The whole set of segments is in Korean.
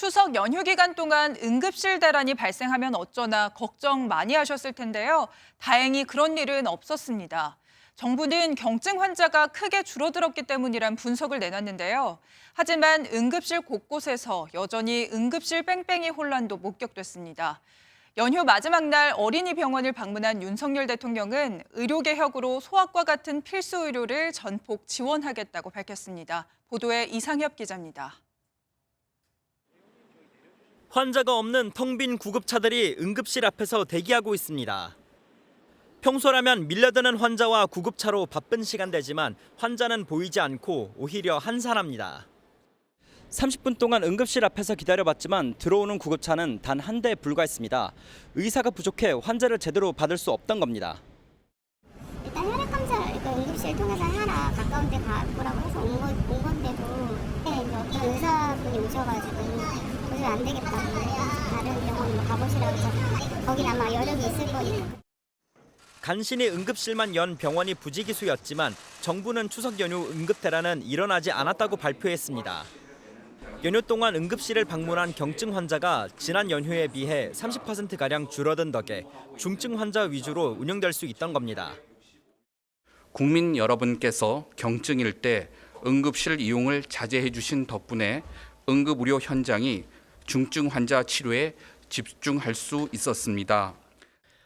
추석 연휴 기간 동안 응급실 대란이 발생하면 어쩌나 걱정 많이 하셨을 텐데요. 다행히 그런 일은 없었습니다. 정부는 경증 환자가 크게 줄어들었기 때문이란 분석을 내놨는데요. 하지만 응급실 곳곳에서 여전히 응급실 뺑뺑이 혼란도 목격됐습니다. 연휴 마지막 날 어린이 병원을 방문한 윤석열 대통령은 의료개혁으로 소아과 같은 필수 의료를 전폭 지원하겠다고 밝혔습니다. 보도에 이상엽 기자입니다. 환자가 없는 텅 빈 구급차들이 응급실 앞에서 대기하고 있습니다. 평소라면 밀려드는 환자와 구급차로 바쁜 시간대지만 환자는 보이지 않고 오히려 한산합니다. 30분 동안 응급실 앞에서 기다려봤지만 들어오는 구급차는 단 한 대에 불과했습니다. 의사가 부족해 환자를 제대로 받을 수 없던 겁니다. 일단 혈액 검사 응급실 통해서 하라 가까운 데 가보라고 해서 온 건데도 어떤 의사분이 오셔가지고 도저히 안 되겠다고 다른 병원으로 가보시라고 해서 거긴 아마 여력이 있을 거니까. 간신히 응급실만 연 병원이 부지기수였지만 정부는 추석 연휴 응급 대란은 일어나지 않았다고 발표했습니다. 연휴 동안 응급실을 방문한 경증 환자가 지난 연휴에 비해 30%가량 줄어든 덕에 중증 환자 위주로 운영될 수 있던 겁니다. 국민 여러분께서 경증일 때 응급실 이용을 자제해 주신 덕분에 응급의료 현장이 중증 환자 치료에 집중할 수 있었습니다.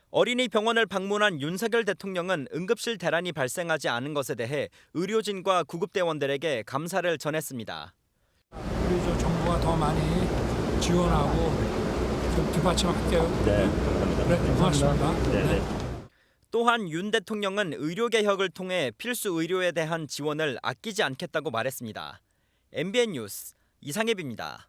어린이 병원을 방문한 윤석열 대통령은 응급실 대란이 발생하지 않은 것에 대해 의료진과 구급대원들에게 감사를 전했습니다. 우리 정부가 더 많이 지원하고 좀 뒷받침할게요. 네, 감사합니다. 네, 고맙습니다. 네. 또한 윤 대통령은 의료개혁을 통해 필수 의료에 대한 지원을 아끼지 않겠다고 말했습니다. MBN 뉴스 이상엽입니다.